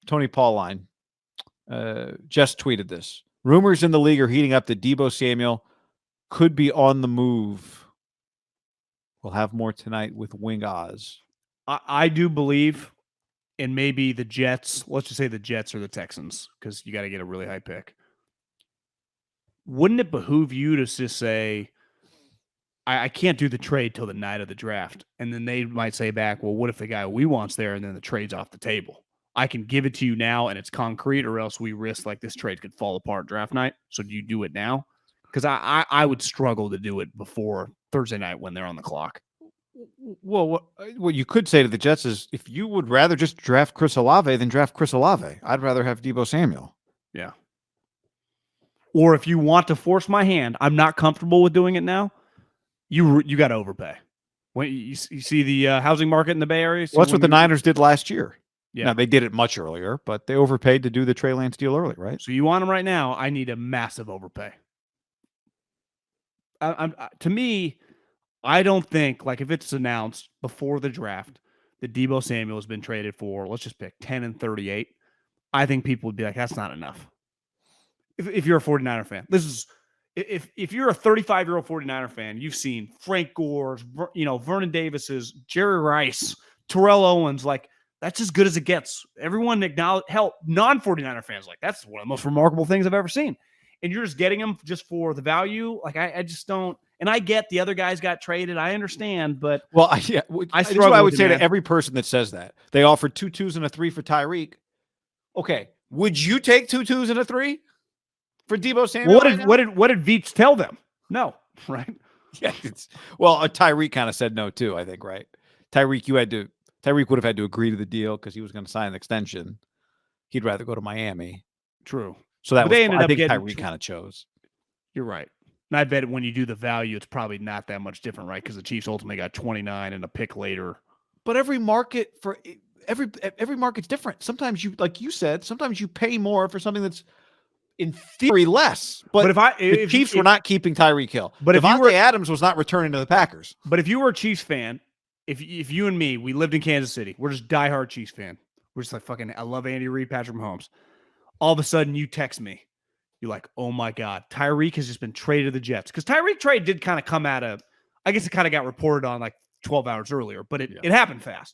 Tony Pauline just tweeted this. Rumors in the league are heating up that Deebo Samuel could be on the move. We'll have more tonight with Wing Oz. I do believe, and maybe the Jets, let's just say the Jets or the Texans, because you got to get a really high pick. Wouldn't it behoove you to just say, I can't do the trade till the night of the draft? And then they might say back, well, what if the guy we want's there and then the trade's off the table? I can give it to you now and it's concrete, or else we risk like this trade could fall apart draft night. So do you do it now? Because I would struggle to do it before Thursday night when they're on the clock. Well, what you could say to the Jets is, if you would rather just draft Chris Olave than draft Chris Olave, I'd rather have Deebo Samuel. Yeah. Or if you want to force my hand, I'm not comfortable with doing it now. You got to overpay. When you see the housing market in the Bay Area. Well, that's what the Niners did last year. Yeah, now, they did it much earlier, but they overpaid to do the Trey Lance deal early, right? So you want him right now? I need a massive overpay. To me, I don't think, like, if it's announced before the draft that Deebo Samuel has been traded for, let's just pick 10 and 38, I think people would be like, that's not enough. If you're a 49er fan, this is if you're a 35-year-old 49er fan, you've seen Frank Gore's, Vernon Davis's, Jerry Rice, Terrell Owens, like, that's as good as it gets. Everyone acknowledge, hell, non-49er fans, like, that's one of the most remarkable things I've ever seen. And you're just getting them just for the value. Like, I just don't. And I get the other guys got traded. I understand, but I struggle. I would say to every person that says that they offered 2 2s and a 3 for Tyreek. Okay, would you take 2 2s and a 3 for Deebo Samuel? What did Veach tell them? No, right? Yeah. Tyreek kind of said no too. I think, right? Tyreek would have had to agree to the deal because he was going to sign an extension. He'd rather go to Miami. True. So that was, I think Tyreek kind of chose. You're right. And I bet when you do the value, it's probably not that much different, right? Because the Chiefs ultimately got 29 and a pick later. But every market's different. Sometimes like you said, sometimes you pay more for something that's in theory less. But the Chiefs were not keeping Tyreek Hill. But Devontae Adams was not returning to the Packers. But if you were a Chiefs fan, if you and me, we lived in Kansas City, we're just diehard Chiefs fan. We're just like, fucking, I love Andy Reid, Patrick Mahomes. All of a sudden, you text me. You're like, oh my God, Tyreek has just been traded to the Jets. Because Tyreek trade did kind of come out of, I guess it kind of got reported on like 12 hours earlier, but it happened fast.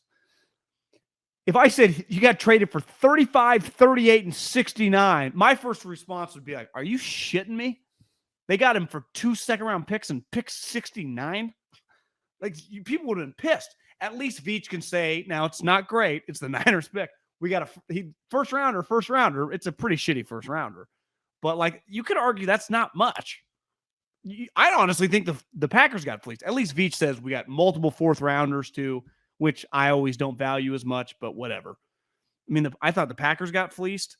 If I said you got traded for 35, 38, and 69, my first response would be like, are you shitting me? They got him for 2 second-round picks and pick 69? Like, people would have been pissed. At least Veach can say, now it's not great. It's the Niners pick. We got a first rounder. It's a pretty shitty first rounder. But, like, you could argue that's not much. I honestly think the Packers got fleeced. At least Veach says we got multiple fourth rounders too, which I always don't value as much, but whatever. I mean, I thought the Packers got fleeced.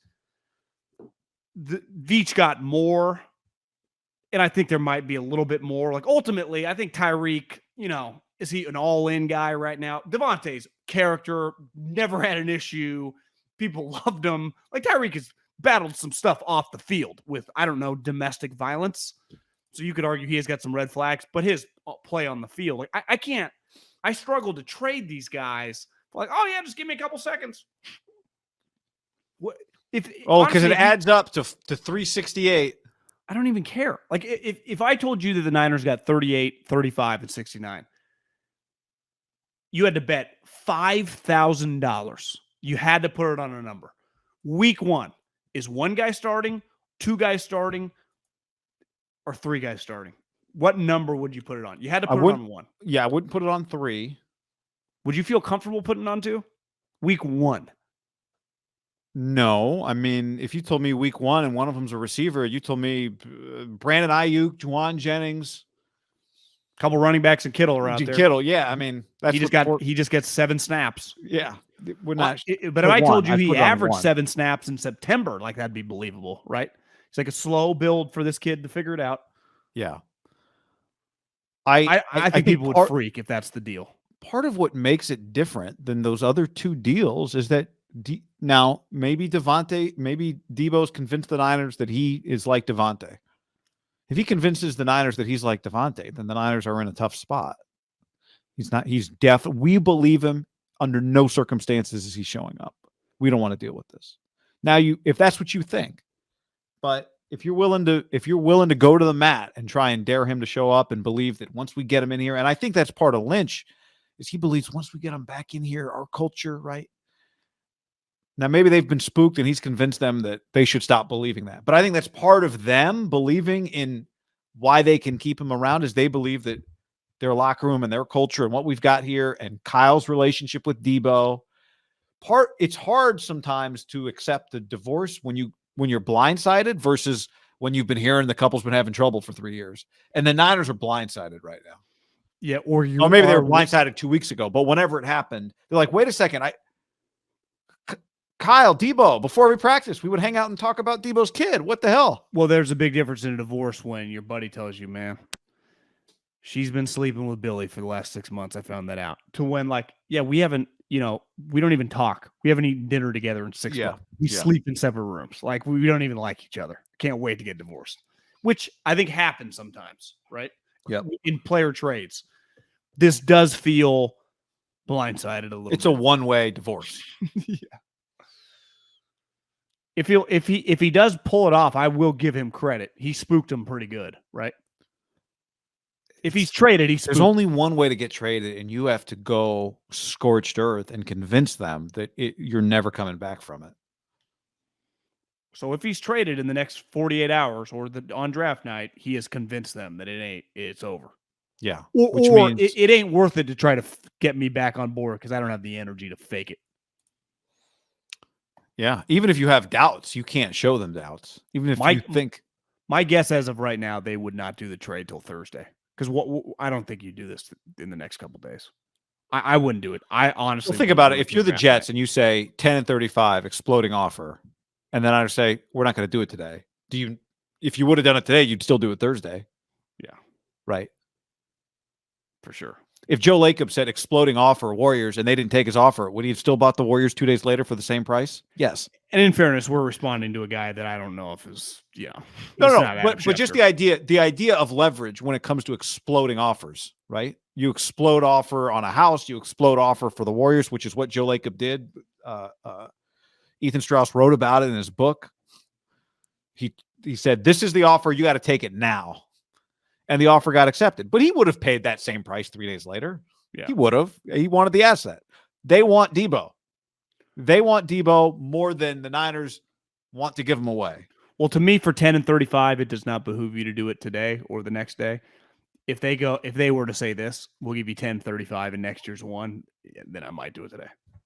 Veach got more, and I think there might be a little bit more. Like, ultimately, I think Tyreek, is he an all-in guy right now? Devontae's character, never had an issue. People loved him. Like, Tyreek has battled some stuff off the field with, I don't know, domestic violence. So you could argue he has got some red flags, but his play on the field, like, I struggle to trade these guys. Like, oh yeah, just give me a couple seconds. What because it adds up to 368. I don't even care. Like, if I told you that the Niners got 38, 35, and 69, you had to bet $5,000. You had to put it on a number. Week 1, is 1 guy starting, 2 guys starting, or 3 guys starting? What number would you put it on? You had to put it on 1. Yeah, I wouldn't put it on 3. Would you feel comfortable putting it on 2? Week 1. No. I mean, if you told me week 1 and one of them's a receiver, you told me Brandon Ayuk, Juwan Jennings, a couple running backs and Kittle are out there. Kittle, yeah. I mean, that's he just gets 7 snaps. Yeah. But if I told you he averaged 7 snaps in September, like, that'd be believable, right? It's like a slow build for this kid to figure it out. Yeah. I think people would freak if that's the deal. Part of what makes it different than those other 2 deals is that now maybe Deebo's convinced the Niners that he is like Devontae. If he convinces the Niners that he's like Devontae, then the Niners are in a tough spot. We believe him. Under no circumstances is he showing up. We don't want to deal with this. Now if that's what you think, but if you're willing to go to the mat and try and dare him to show up and believe that once we get him in here, and I think that's part of Lynch, is he believes once we get him back in here, our culture, right? Now, maybe they've been spooked and he's convinced them that they should stop believing that. But I think that's part of them believing in why they can keep him around, is they believe that their locker room and their culture and what we've got here and Kyle's relationship with Deebo. It's hard sometimes to accept the divorce when you're blindsided versus when you've been hearing the couple's been having trouble for 3 years. And the Niners are blindsided right now. Yeah, or maybe they were blindsided 2 weeks ago, but whenever it happened, they're like, wait a second, Kyle, Deebo, before we practice, we would hang out and talk about Deebo's kid. What the hell? Well, there's a big difference in a divorce when your buddy tells you, man, she's been sleeping with Billy for the last 6 months. I found that out. To when, like, yeah, we haven't, we don't even talk. We haven't eaten dinner together in 6 months. We sleep in separate rooms. Like, we don't even like each other. Can't wait to get divorced, which I think happens sometimes, right? Yep. In player trades. This does feel blindsided a little bit. It's a one-way divorce. Yeah. If he does pull it off, I will give him credit. He spooked him pretty good, right? If he's traded, there's only one way to get traded, and you have to go scorched earth and convince them that you're never coming back from it. So if he's traded in the next 48 hours or on draft night, he has convinced them that it's over. Yeah. Which means it ain't worth it to try to get me back on board because I don't have the energy to fake it. Yeah. Even if you have doubts, you can't show them doubts. Even if you think. My guess as of right now, they would not do the trade till Thursday. Because I don't think you do this in the next couple of days. I wouldn't do it. I honestly. Well, think about it. If you're the Jets and you say 10-35, exploding offer, and then I say we're not going to do it today. If you would have done it today, you'd still do it Thursday. Yeah. Right. For sure. If Joe Lacob said exploding offer Warriors and they didn't take his offer, would he have still bought the Warriors 2 days later for the same price? Yes. And in fairness, we're responding to a guy that I don't know if is, no. But just the idea of leverage when it comes to exploding offers, right? You explode offer on a house, you explode offer for the Warriors, which is what Joe Lacob did. Ethan Strauss wrote about it in his book. He said, this is the offer. You got to take it now. And the offer got accepted. But he would have paid that same price 3 days later. Yeah. He would have. He wanted the asset. They want Deebo. They want Deebo more than the Niners want to give him away. Well, to me, for 10-35, it does not behoove you to do it today or the next day. If they were to say this, we'll give you 10-35 in next year's one, then I might do it today.